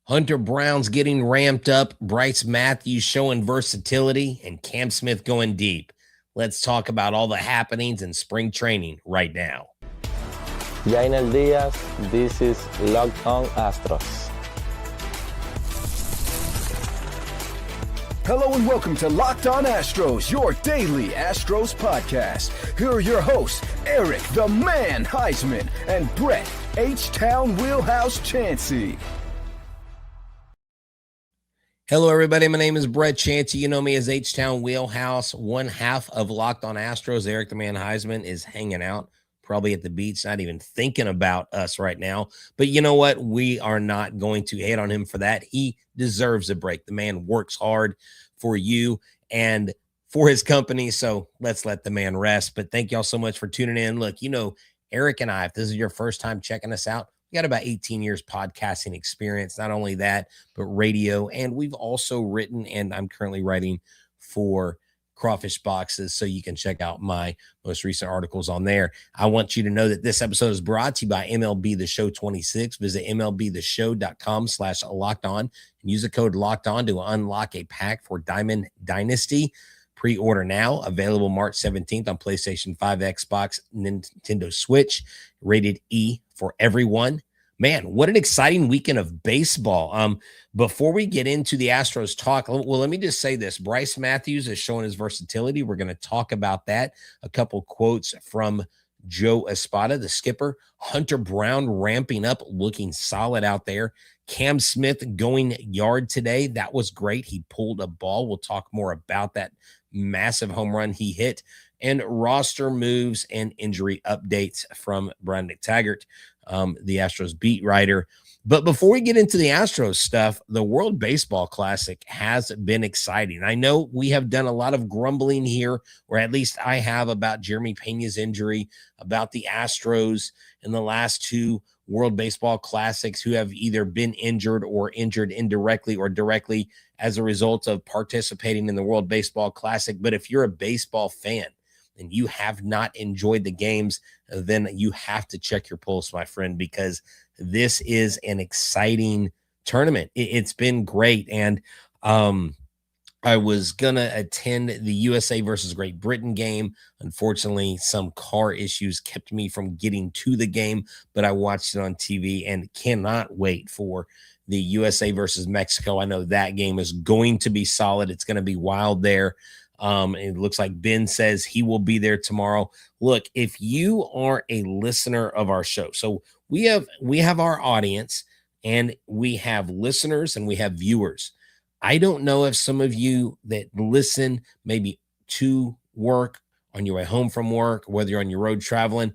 Hunter Brown's getting ramped up, Brice Matthews showing versatility, and Cam Smith going deep. Let's talk about all the happenings in spring training right now. Jainer Diaz, this is Locked On Astros. Hello and welcome to Locked On Astros, your daily Astros podcast. Here are your hosts, Eric the Man Heisman and Brett H-Town Wheelhouse Chancey. Hello, everybody. My name is Brett Chancey. You know me as H-Town Wheelhouse. One half of Locked On Astros, Eric the Man Heisman, is hanging out, probably at the beach, not even thinking about us right now. But you know what? We are not going to hate on him for that. He deserves a break. The man works hard for you and for his company, so let's let the man rest. But thank y'all so much for tuning in. Look, you know, Eric and I, if this is your first time checking us out, we got about 18 years podcasting experience. Not only that, but radio. And we've also written, and I'm currently writing for Crawfish Boxes, so you can check out my most recent articles on there. I want you to know that this episode is brought to you by MLB The Show 26. Visit MLBtheshow.com/locked on and use the code locked on to unlock a pack for Diamond Dynasty. Pre-order now, available March 17th on PlayStation 5, Xbox, Nintendo Switch, rated E for everyone. Man, what an exciting weekend of baseball. Before we get into the Astros talk, well, let me just say this. Brice Matthews is showing his versatility. We're going to talk about that. A couple quotes from Joe Espada, the skipper. Hunter Brown ramping up, looking solid out there. Cam Smith going yard today. That was great. He pulled a ball. We'll talk more about that massive home run he hit. And roster moves and injury updates from Brian McTaggart, the Astros beat writer. But before we get into the Astros stuff, the World Baseball Classic has been exciting. I know we have done a lot of grumbling here, or at least I have, about Jeremy Peña's injury, about the Astros in the last two World Baseball Classics who have either been injured or injured indirectly or directly as a result of participating in the World Baseball Classic. But if you're a baseball fan and you have not enjoyed the games, then you have to check your pulse, my friend, because this is an exciting tournament. It's been great. And I was going to attend the USA versus Great Britain game. Unfortunately, some car issues kept me from getting to the game, but I watched it on TV and cannot wait for the USA versus Mexico. I know that game is going to be solid. It's going to be wild there. It looks like Ben says he will be there tomorrow. Look, if you are a listener of our show, so we have our audience and we have listeners and we have viewers. I don't know if some of you that listen maybe to work, on your way home from work, whether you're on your road traveling,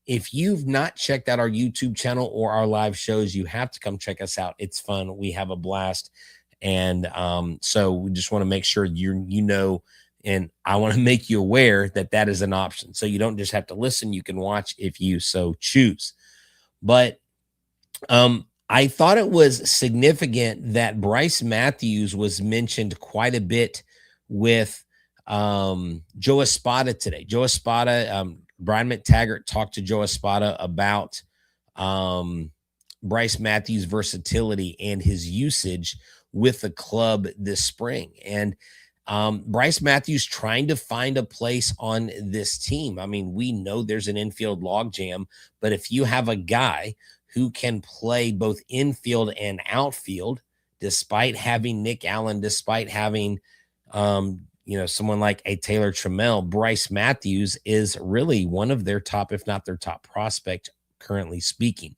if you've not checked out our YouTube channel or our live shows, you have to come check us out. It's fun. We have a blast. And so we just want to make sure you know, and I want to make you aware that that is an option. So you don't just have to listen. You can watch if you so choose. But I thought it was significant that Brice Matthews was mentioned quite a bit with Joe Espada today. Joe Espada, Brian McTaggart talked to Joe Espada about Brice Matthews' versatility and his usage with the club this spring. And Brice Matthews trying to find a place on this team. I mean, we know there's an infield logjam, but if you have a guy who can play both infield and outfield, despite having Nick Allen, despite having, someone like a Taylor Trammell, Brice Matthews is really one of their top, if not their top prospect, currently speaking.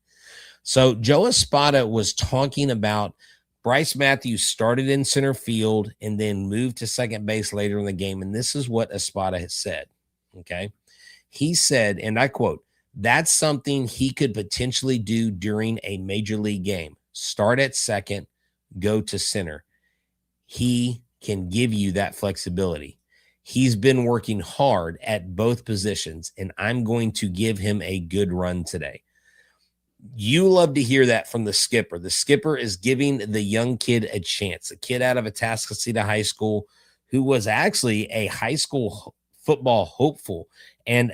So Joe Espada was talking about Brice Matthews started in center field and then moved to second base later in the game. And this is what Espada has said. Okay. He said, and I quote, "That's something he could potentially do during a major league game. Start at second, go to center. He can give you that flexibility. He's been working hard at both positions, and I'm going to give him a good run today." You love to hear that from the skipper. The skipper is giving the young kid a chance, a kid out of Atascocita High School who was actually a high school football hopeful. And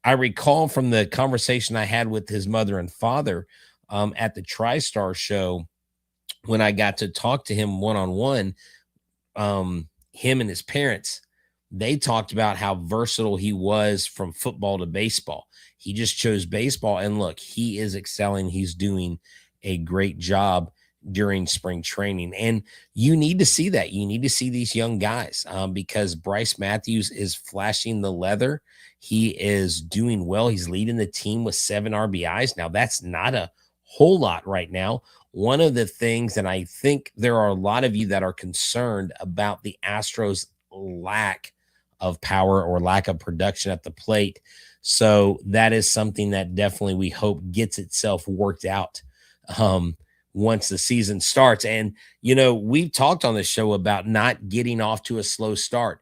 I recall from the conversation I had with his mother and father at the TriStar show when I got to talk to him one-on-one, him and his parents, they talked about how versatile he was from football to baseball. He just chose baseball, and look, he is excelling. He's doing a great job during spring training, and you need to see that. You need to see these young guys because Brice Matthews is flashing the leather. He is doing well. He's leading the team with 7 RBIs. Now, that's not a whole lot right now. One of the things, and I think there are a lot of you that are concerned about the Astros' lack of power or lack of production at the plate. So that is something that definitely we hope gets itself worked out once the season starts. And, you know, we've talked on the show about not getting off to a slow start.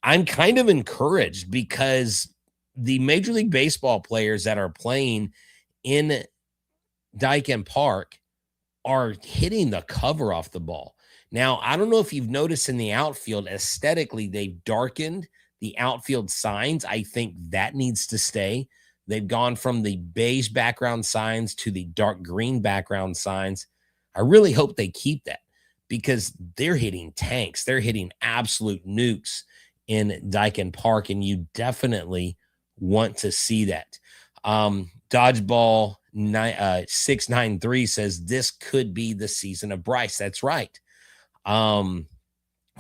I'm kind of encouraged because the Major League Baseball players that are playing in Daikin Park are hitting the cover off the ball. Now, I don't know if you've noticed in the outfield, aesthetically, they've darkened the outfield signs. I think that needs to stay. They've gone from the beige background signs to the dark green background signs. I really hope they keep that because they're hitting tanks. They're hitting absolute nukes in Daikin Park, and you definitely want to see that. Dodgeball 693 says this could be the season of Bryce. That's right. Of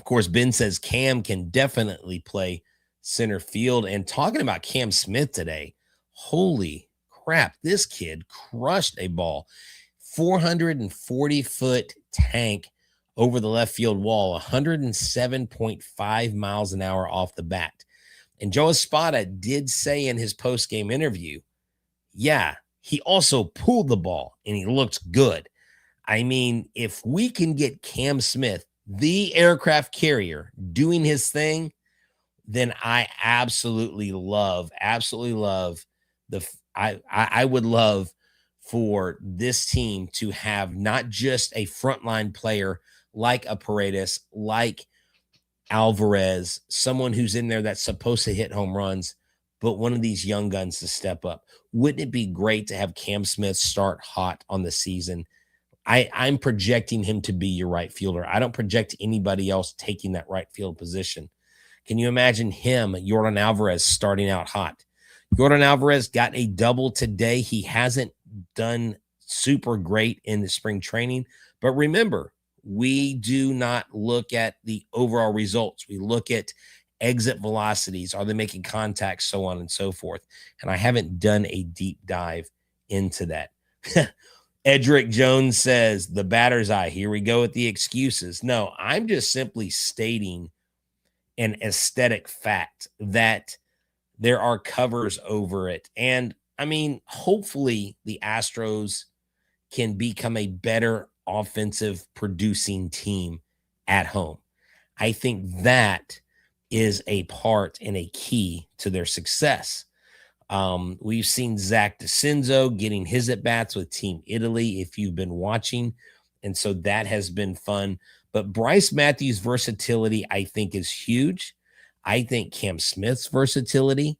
course, Ben says Cam can definitely play center field. And talking about Cam Smith today, holy crap, this kid crushed a ball. 440-foot tank over the left field wall, 107.5 miles an hour off the bat. And Joe Espada did say in his post-game interview, yeah, he also pulled the ball and he looked good. I mean, if we can get Cam Smith, the aircraft carrier, doing his thing, then I absolutely love I would love for this team to have not just a frontline player like a Paredes, like Alvarez, someone who's in there that's supposed to hit home runs, but one of these young guns to step up. Wouldn't it be great to have Cam Smith start hot on the season? I'm projecting him to be your right fielder. I don't project anybody else taking that right field position. Can you imagine him, Yordan Alvarez, starting out hot? Yordan Alvarez got a double today. He hasn't done super great in the spring training, but remember, we do not look at the overall results. We look at exit velocities. Are they making contact? So on and so forth. And I haven't done a deep dive into that. Edric Jones says the batter's eye. Here we go with the excuses. No, I'm just simply stating an aesthetic fact that there are covers over it. And I mean, hopefully the Astros can become a better offensive producing team at home. I think that is a part and a key to their success. We've seen Zach DeCenzo getting his at-bats with Team Italy, if you've been watching. And so that has been fun. But Brice Matthews' versatility, I think, is huge. I think Cam Smith's versatility,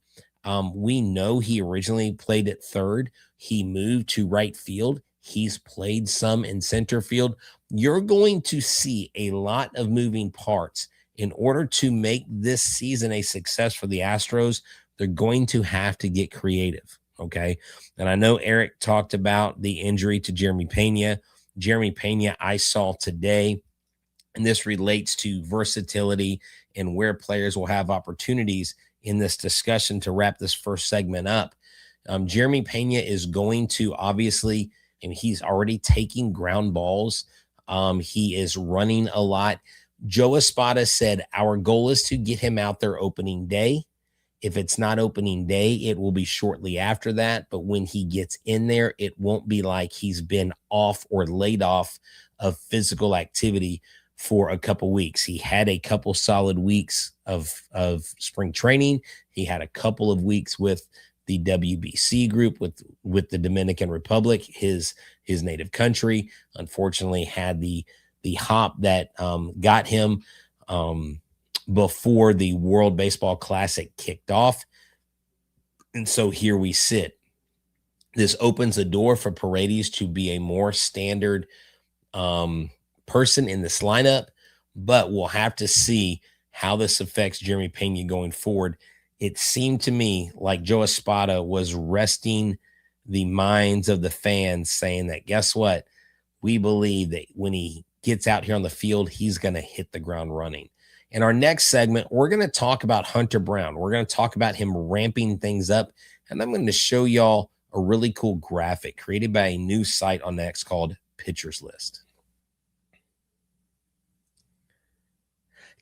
we know he originally played at third. He moved to right field. He's played some in center field. You're going to see a lot of moving parts. In order to make this season a success for the Astros, they're going to have to get creative, okay? And I know Eric talked about the injury to Jeremy Pena. Jeremy Pena I saw today, and this relates to versatility and where players will have opportunities in this discussion to wrap this first segment up. Jeremy Pena is going to obviously, and he's already taking ground balls. He is running a lot. Joe Espada said, our goal is to get him out there opening day. If it's not opening day, it will be shortly after that. But when he gets in there, it won't be like he's been off or laid off of physical activity for a couple weeks. He had a couple solid weeks of spring training. He had a couple of weeks with the WBC group with the Dominican Republic, his native country. Unfortunately, had the hop that got him before the World Baseball Classic kicked off. And so here we sit. This opens a door for Paredes to be a more standard person in this lineup, but we'll have to see how this affects Jeremy Pena going forward. It seemed to me like Joe Espada was resting the minds of the fans, saying that, guess what? We believe that when he gets out here on the field, he's going to hit the ground running. In our next segment, we're going to talk about Hunter Brown. We're going to talk about him ramping things up, and I'm going to show y'all a really cool graphic created by a new site on X called Pitchers List.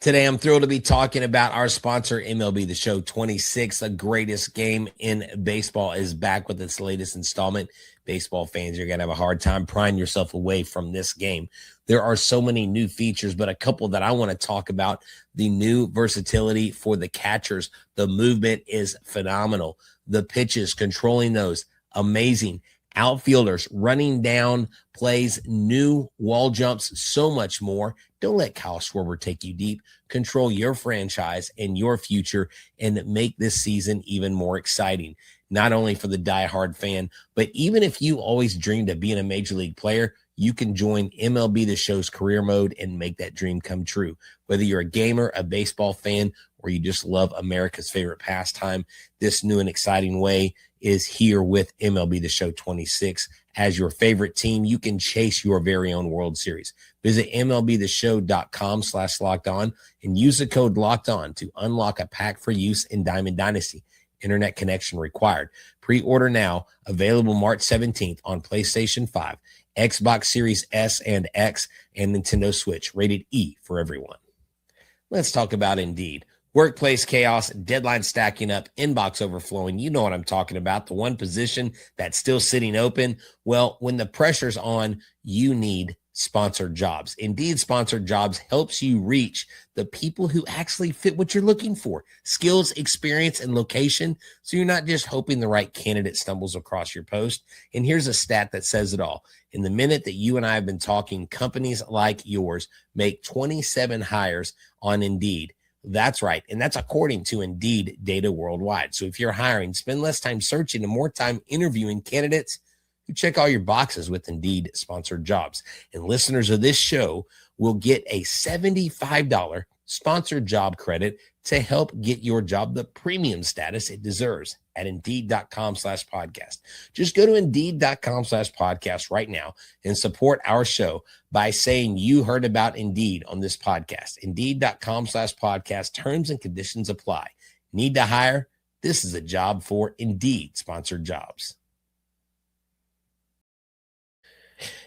Today, I'm thrilled to be talking about our sponsor, MLB The Show 26. The greatest game in baseball is back with its latest installment. Baseball fans, you're going to have a hard time prying yourself away from this game. There are so many new features, but a couple that I want to talk about. The new versatility for the catchers. The movement is phenomenal. The pitches, controlling those, amazing. Outfielders running down plays, new wall jumps, so much more. Don't let Kyle Schwarber take you deep. Control your franchise and your future and make this season even more exciting. Not only for the diehard fan, but even if you always dreamed of being a major league player, you can join MLB The Show's career mode and make that dream come true. Whether you're a gamer, a baseball fan, or you just love America's favorite pastime, this new and exciting way is here with MLB The Show 26. As your favorite team, you can chase your very own World Series. Visit MLBtheshow.com/lockedon and use the code LOCKEDON to unlock a pack for use in Diamond Dynasty. Internet connection required. Pre-order now. Available March 17th on PlayStation 5, Xbox Series S and X, and Nintendo Switch. Rated E for everyone. Let's talk about Indeed. Workplace chaos, deadline stacking up, inbox overflowing. You know what I'm talking about. The one position that's still sitting open. Well, when the pressure's on, you need sponsored jobs. Indeed, sponsored jobs helps you reach the people who actually fit what you're looking for. Skills, experience, and location. So you're not just hoping the right candidate stumbles across your post. And here's a stat that says it all. In the minute that you and I have been talking, companies like yours make 27 hires on Indeed. That's right. And that's according to Indeed data worldwide. So if you're hiring, spend less time searching and more time interviewing candidates who check all your boxes with Indeed sponsored jobs. And listeners of this show will get a $75 sponsored job credit to help get your job the premium status it deserves at Indeed.com/podcast. Just go to Indeed.com/podcast right now and support our show by saying you heard about Indeed on this podcast. Indeed.com/podcast. Terms and conditions apply. Need to hire? This is a job for Indeed sponsored jobs.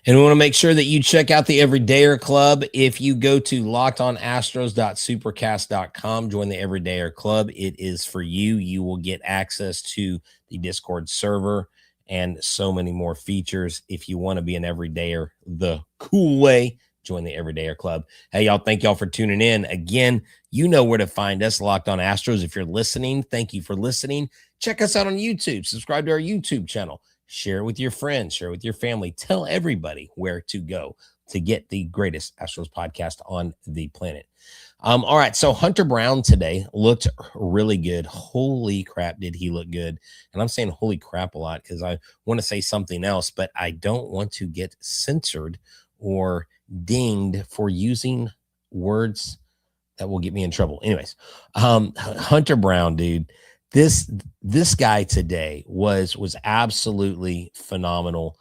And we want to make sure that you check out the Everydayer Club. If you go to lockedonastros.supercast.com, join the Everydayer Club. It is for you. You will get access to the Discord server and so many more features. If you want to be an Everydayer the cool way, join the Everydayer Club. Hey, y'all, thank y'all for tuning in. Again, you know where to find us, Locked On Astros. If you're listening, thank you for listening. Check us out on YouTube. Subscribe to our YouTube channel. Share it with your friends, share it with your family. Tell everybody where to go to get the greatest Astros podcast on the planet. All right, so Hunter Brown today looked really good. Holy crap, did he look good? And I'm saying holy crap a lot because I want to say something else, but I don't want to get censored or dinged for using words that will get me in trouble. Anyways, Hunter Brown, dude. This guy today was absolutely phenomenal.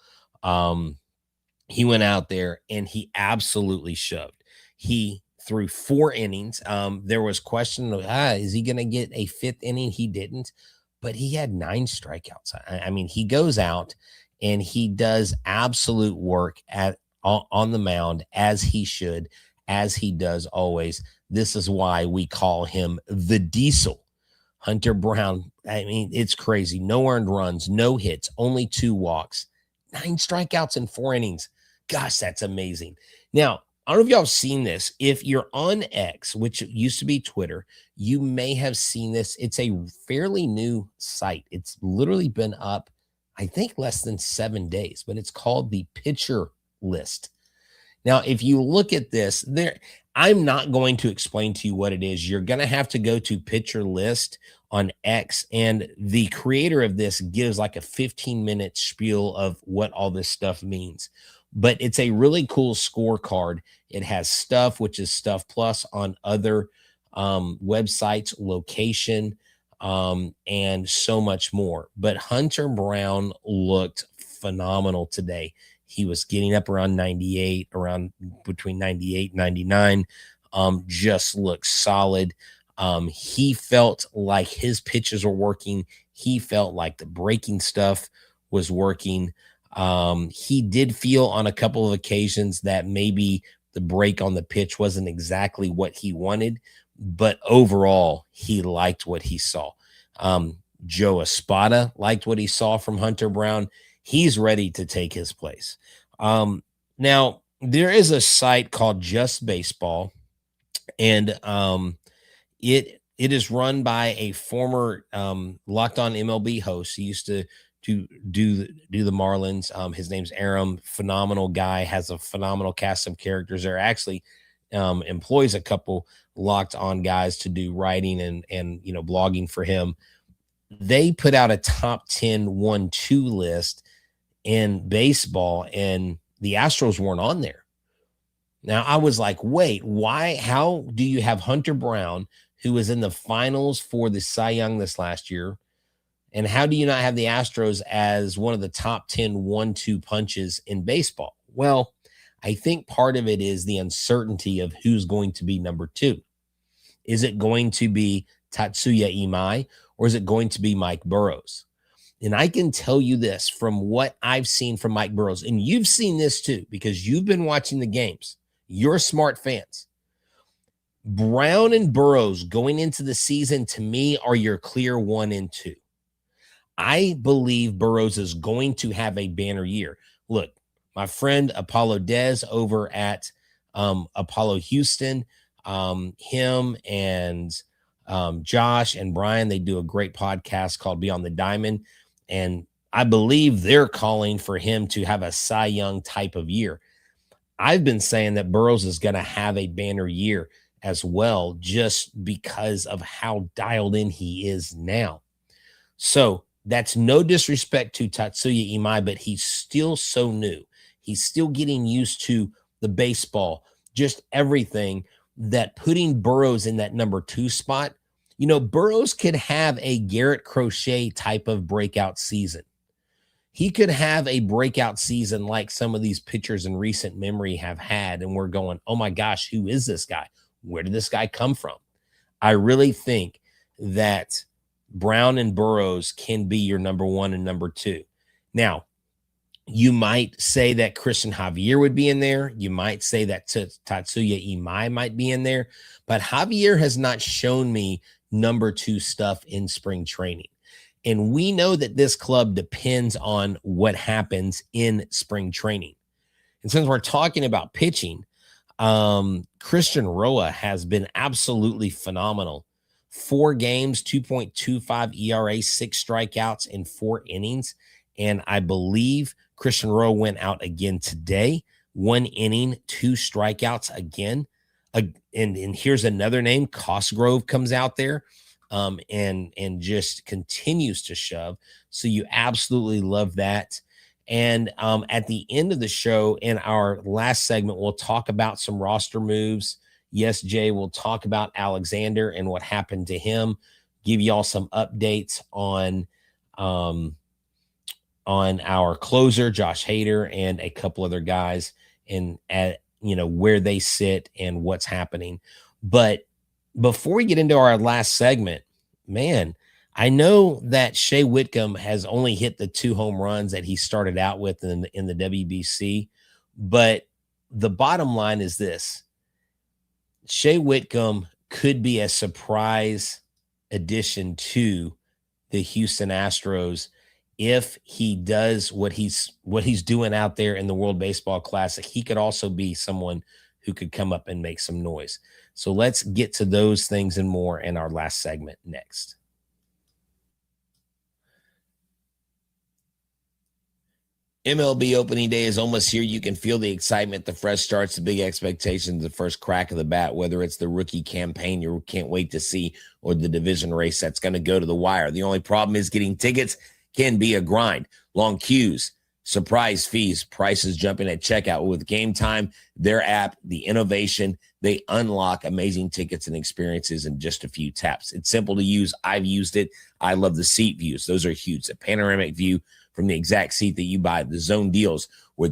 He went out there and he absolutely shoved. He threw 4 innings. There was question of, is he going to get a 5th inning? He didn't, but he had 9 strikeouts. I mean, he goes out and he does absolute work on the mound as he should, as he does always. This is why we call him the Diesel. Hunter Brown, I mean, it's crazy. No earned runs, no hits, only 2 walks, 9 strikeouts in 4 innings. Gosh, that's amazing. Now, I don't know if y'all have seen this. If you're on X, which used to be Twitter, you may have seen this. It's a fairly new site. It's literally been up, I think, less than 7 days, but it's called the Pitcher List. Now, if you look at this, I'm not going to explain to you what it is. You're going to have to go to Pitcher List on X, and the creator of this gives like a 15-minute spiel of what all this stuff means. but it's a really cool scorecard. It has stuff, which is Stuff Plus on other websites, location, and so much more. But Hunter Brown looked phenomenal today. He was getting up around 98, around between 98 and 99. Just looked solid. He felt like his pitches were working. He felt like the breaking stuff was working. He did feel on a couple of occasions that maybe the break on the pitch wasn't exactly what he wanted, but overall, he liked what he saw. Joe Espada liked what he saw from Hunter Brown. He's ready to take his place. Now, there is a site called Just Baseball, and it is run by a former Locked On MLB host. He used to do the Marlins. His name's Aram. Phenomenal guy, has a phenomenal cast of characters. There actually employs a couple Locked On guys to do writing and blogging for him. They put out a top 10 1-2 list in baseball, and the Astros weren't on there. Now I was like, wait, why? How do you have Hunter Brown, who was in the finals for the Cy Young this last year, and how do you not have the Astros as one of the top 10 1-2 punches in baseball? Well, I think part of it is the uncertainty of who's going to be number 2. Is it going to be Tatsuya Imai, or is it going to be Mike Burrows? And I can tell you this from what I've seen from Mike Burrows, and you've seen this too, because you've been watching the games. You're smart fans. Brown and Burrows going into the season, to me, are your clear 1 and 2. I believe Burrows is going to have a banner year. Look, my friend Apollo Dez over at Apollo Houston, him and Josh and Brian, they do a great podcast called Beyond the Diamond. And I believe they're calling for him to have a Cy Young type of year. I've been saying that Burrows is going to have a banner year as well, just because of how dialed in he is now. So that's no disrespect to Tatsuya Imai, but he's still so new. He's still getting used to the baseball, just everything, that putting Burrows in that number 2 spot. Burrows could have a Garrett Crochet type of breakout season. He could have a breakout season like some of these pitchers in recent memory have had, and we're going, oh my gosh, who is this guy? Where did this guy come from? I really think that Brown and Burrows can be your number 1 and number 2. Now, you might say that Christian Javier would be in there. You might say that Tatsuya Imai might be in there, but Javier has not shown me number 2 stuff in spring training. And we know that this club depends on what happens in spring training. And since we're talking about pitching, Christian Roa has been absolutely phenomenal. 4 games, 2.25 ERA, 6 strikeouts in 4 innings. And I believe Christian Roa went out again today. 1 inning, 2 strikeouts again. And here's another name. Cosgrove comes out there and just continues to shove. So you absolutely love that. And at the end of the show, in our last segment, we'll talk about some roster moves. Yes, Jay, we'll talk about Alexander and what happened to him. Give y'all some updates on our closer, Josh Hader, and a couple other guys, and where they sit and what's happening. But before we get into our last segment, man, I know that Shea Whitcomb has only hit the 2 home runs that he started out with in the WBC, but the bottom line is this: Shea Whitcomb could be a surprise addition to the Houston Astros if he does what he's doing out there in the World Baseball Classic. He could also be someone who could come up and make some noise. So let's get to those things and more in our last segment next. MLB opening day is almost here. You can feel the excitement, the fresh starts, the big expectations, the first crack of the bat, whether it's the rookie campaign you can't wait to see or the division race that's going to go to the wire. The only problem is getting tickets can be a grind. Long queues, Surprise fees, prices jumping at checkout with Game Time, their app, the innovation. They unlock amazing tickets and experiences in just a few taps. It's simple to use. I've used it. I love the seat views. Those are huge. A panoramic view from the exact seat that you buy. The zone deals where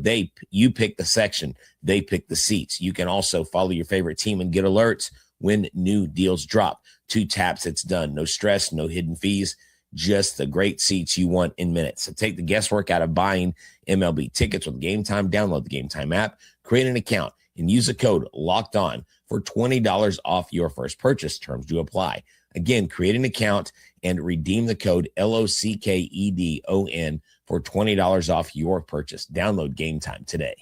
you pick the section, they pick the seats. You can also follow your favorite team and get alerts when new deals drop. 2 taps, it's done. No stress, no hidden fees. Just the great seats you want in minutes. So take the guesswork out of buying MLB tickets with Game Time. Download the Game Time app, create an account, and use the code Locked On for $20 off your first purchase. Terms do apply. Again, create an account and redeem the code LOCKEDON for $20 off your purchase. Download Game Time today.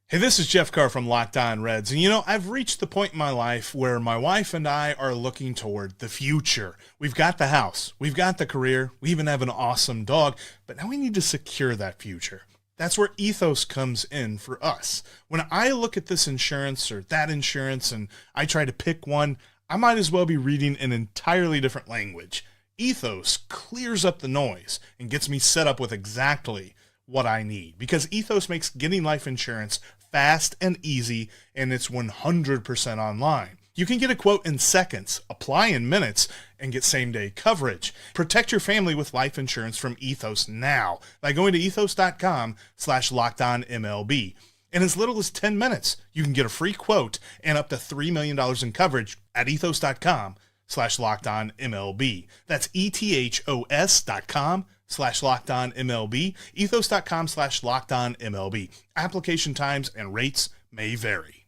Hey, this is Jeff Carr from Locked On Reds, and I've reached the point in my life where my wife and I are looking toward the future. We've got the house, we've got the career, we even have an awesome dog, but now we need to secure that future. That's where Ethos comes in for us. When I look at this insurance or that insurance and I try to pick one, I might as well be reading an entirely different language. Ethos clears up the noise and gets me set up with exactly what I need, because Ethos makes getting life insurance fast and easy, and it's 100% online. You can get a quote in seconds, apply in minutes, and get same-day coverage. Protect your family with life insurance from Ethos now by going to ethos.com/lockedonmlb. In as little as 10 minutes, you can get a free quote and up to $3 million in coverage at ethos.com/lockedonmlb. That's ethos.com/lockedonmlb, ethos.com/lockedonmlb. Application times and rates may vary.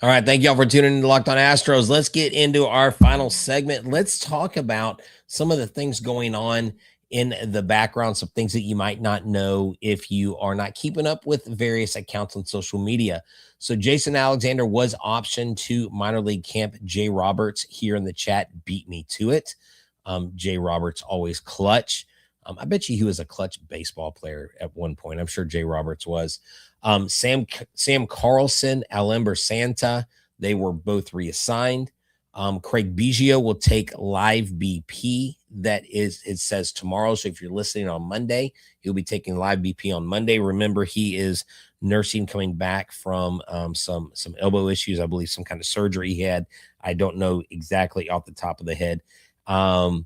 All right, thank y'all for tuning in to Locked On Astros. Let's get into our final segment. Let's talk about some of the things going on in the background, some things that you might not know if you are not keeping up with various accounts on social media. So Jason Alexander was optioned to minor league camp. Jay Roberts here in the chat beat me to it. Jay Roberts always clutch. I bet you he was a clutch baseball player at one point. I'm sure Jay Roberts was. Sam Carlson, Alember Santa, they were both reassigned. Craig Biggio will take live BP. That is, it says tomorrow. So if you're listening on Monday, he'll be taking live BP on Monday. Remember, he is nursing, coming back from some elbow issues. I believe some kind of surgery he had. I don't know exactly off the top of the head. Off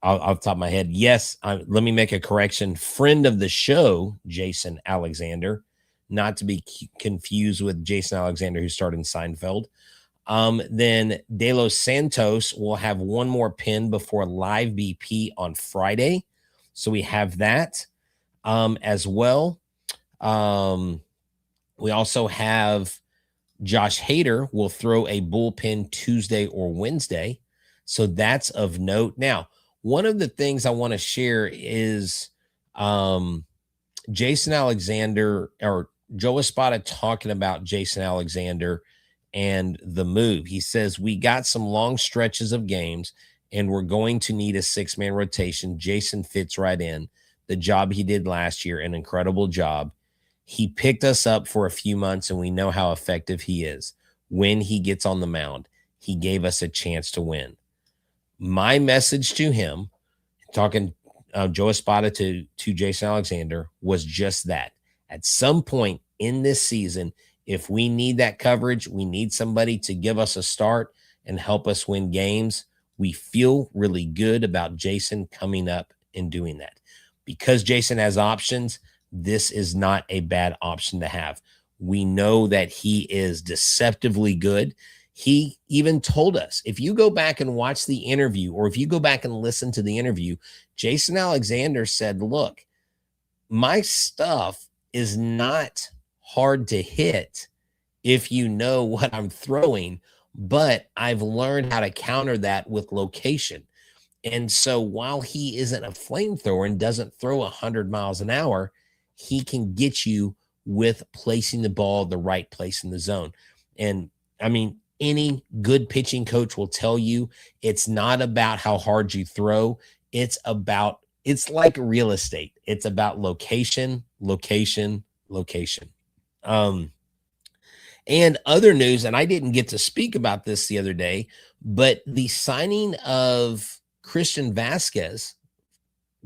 the top of my head, yes. Let me make a correction. Friend of the show, Jason Alexander, not to be confused with Jason Alexander, who starred in Seinfeld. Then De Los Santos will have one more pin before live BP on Friday. So we have that as well. We also have Josh Hader will throw a bullpen Tuesday or Wednesday. So that's of note. Now, one of the things I want to share is Jason Alexander, or Joe Espada, talking about Jason Alexander and the move. He says, we got some long stretches of games and we're going to need a 6-man rotation. Jason fits right in. The job he did last year, an incredible job. He picked us up for a few months and we know how effective he is. When he gets on the mound, he gave us a chance to win. My message to him, talking Joe Espada to Jason Alexander, was just that. At some point in this season, if we need that coverage, we need somebody to give us a start and help us win games. We feel really good about Jason coming up and doing that. Because Jason has options, this is not a bad option to have. We know that he is deceptively good. He even told us, if you go back and watch the interview, or if you go back and listen to the interview, Jason Alexander said, look, my stuff is not hard to hit if you know what I'm throwing, but I've learned how to counter that with location. And so while he isn't a flamethrower and doesn't throw 100 miles an hour, he can get you with placing the ball the right place in the zone. And I mean, any good pitching coach will tell you it's not about how hard you throw. It's like real estate. It's about location, location, location. And other news, and I didn't get to speak about this the other day, but the signing of Christian Vázquez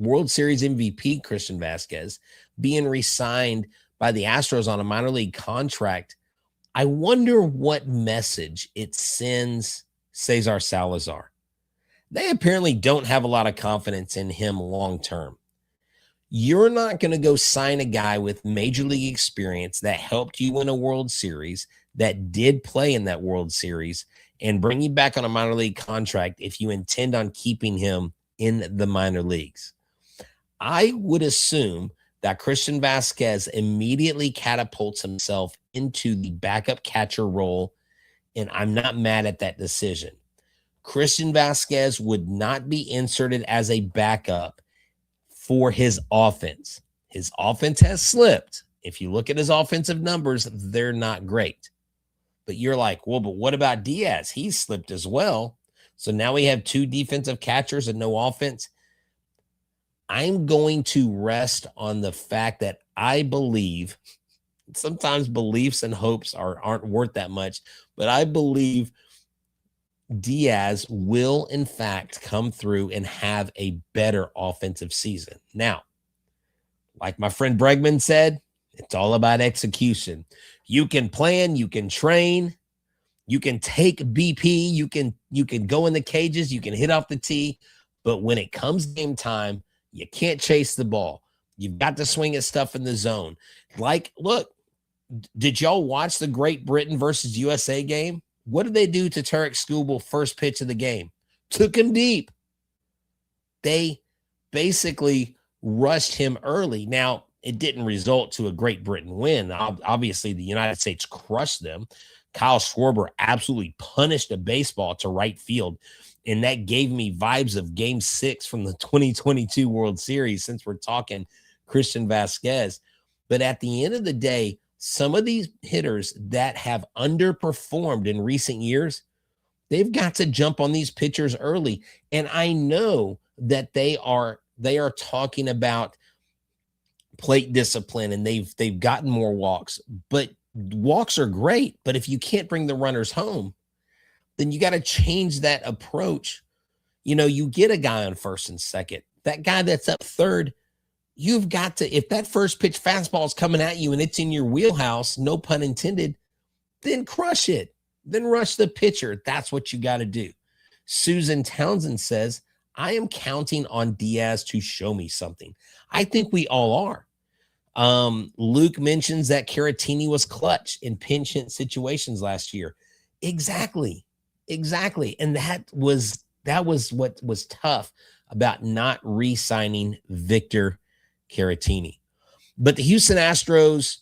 World Series MVP Christian Vázquez being re-signed by the Astros on a minor league contract, I wonder what message it sends Cesar Salazar. They apparently don't have a lot of confidence in him long term. You're not going to go sign a guy with major league experience that helped you win a World Series, that did play in that World Series, and bring you back on a minor league contract if you intend on keeping him in the minor leagues. I would assume that Christian Vázquez immediately catapults himself into the backup catcher role, and I'm not mad at that decision. Christian Vázquez would not be inserted as a backup for his offense. His offense has slipped. If you look at his offensive numbers, they're not great. But you're like, well, but what about Diaz? He's slipped as well. So now we have 2 defensive catchers and no offense. I'm going to rest on the fact that I believe, sometimes beliefs and hopes aren't worth that much, but I believe Diaz will, in fact, come through and have a better offensive season. Now, like my friend Bregman said, it's all about execution. You can plan, you can train, you can take BP, you can go in the cages, you can hit off the tee, but when it comes game time, you can't chase the ball. You've got to swing at stuff in the zone. Like, look, did y'all watch the Great Britain versus USA game? What did they do to Tarek Skubal first pitch of the game? Took him deep. They basically rushed him early. Now, it didn't result to a Great Britain win. Obviously, the United States crushed them. Kyle Schwarber absolutely punished a baseball to right field, and that gave me vibes of Game 6 from the 2022 World Series, since we're talking Christian Vázquez. But at the end of the day, some of these hitters that have underperformed in recent years, they've got to jump on these pitchers early. And I know that they are talking about plate discipline and they've gotten more walks, but walks are great. But if you can't bring the runners home, then you got to change that approach. You know, you get a guy on first and second, that guy that's up third, you've got to, if that first pitch fastball is coming at you and it's in your wheelhouse, no pun intended, then crush it. Then rush the pitcher. That's what you got to do. Susan Townsend says, I am counting on Diaz to show me something. I think we all are. Luke mentions that Caratini was clutch in pinch hit situations last year. Exactly. And that was what was tough about not re-signing Victor Caratini. But the Houston Astros,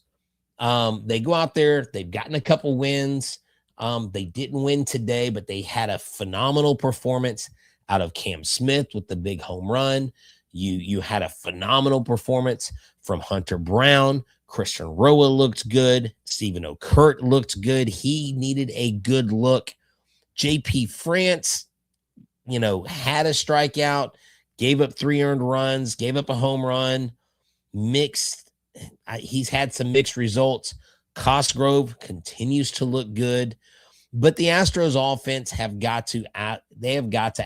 they go out there, they've gotten a couple wins. They didn't win today, but they had a phenomenal performance out of Cam Smith with the big home run. You had a phenomenal performance from Hunter Brown. Christian Roa looked good. Stephen O'Kurt looked good. He needed a good look. JP France, had a strikeout, gave up 3 earned runs, gave up a home run, mixed. He's had some mixed results. Cosgrove continues to look good, but the Astros offense have got to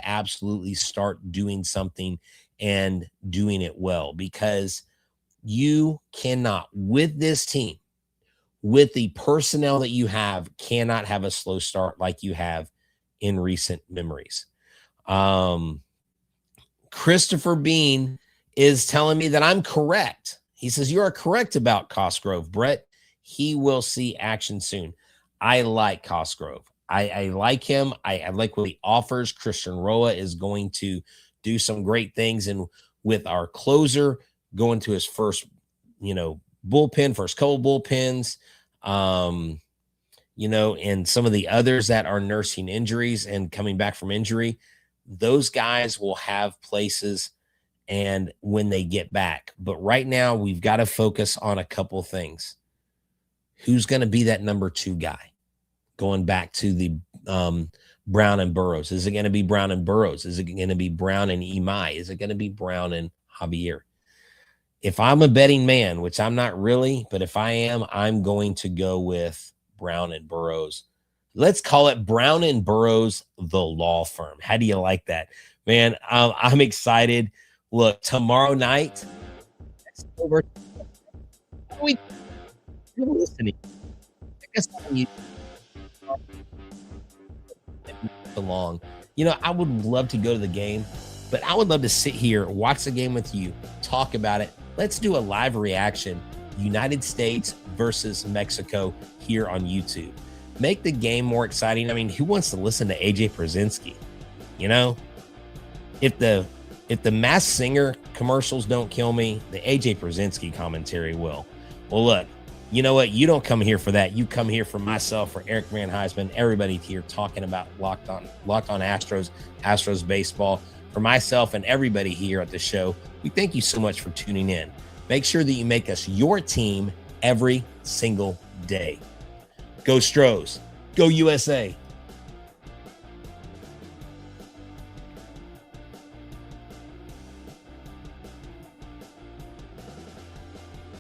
absolutely start doing something and doing it well, because you cannot, with this team, with the personnel that you have, cannot have a slow start like you have in recent memories. Christopher Bean is telling me that I'm correct. He says, you are correct about Cosgrove, Brett. He will see action soon. I like Cosgrove. I like him. I like what he offers. Christian Roa is going to do some great things. And with our closer going to his first, bullpen, first couple bullpens, and some of the others that are nursing injuries and coming back from injury, those guys will have places and when they get back. But right now we've got to focus on a couple things. Who's going to be that number 2 guy? Going back to the Brown and Burrows. Is it going to be Brown and Burrows? Is it going to be Brown and Imai? Is it going to be Brown and Javier? If I'm a betting man, which I'm not really, but if I am, I'm going to go with Brown and Burrows. Let's call it Brown and Burrows, the law firm. How do you like that? Man, I'm excited. Look, tomorrow night, over. We listening. I guess you belong. You know, I would love to go to the game, but I would love to sit here, watch the game with you, talk about it. Let's do a live reaction. United States versus Mexico here on YouTube. Make the game more exciting. I mean, who wants to listen to AJ Pierzynski? You know, if the Masked Singer commercials don't kill me, the AJ Pierzynski commentary will. Well, look, you know what? You don't come here for that. You come here for myself, for Eric Van Heisman, everybody here talking about Locked On Astros, Astros baseball. For myself and everybody here at the show, we thank you so much for tuning in. Make sure that you make us your team every single day. Go Stros. Go USA.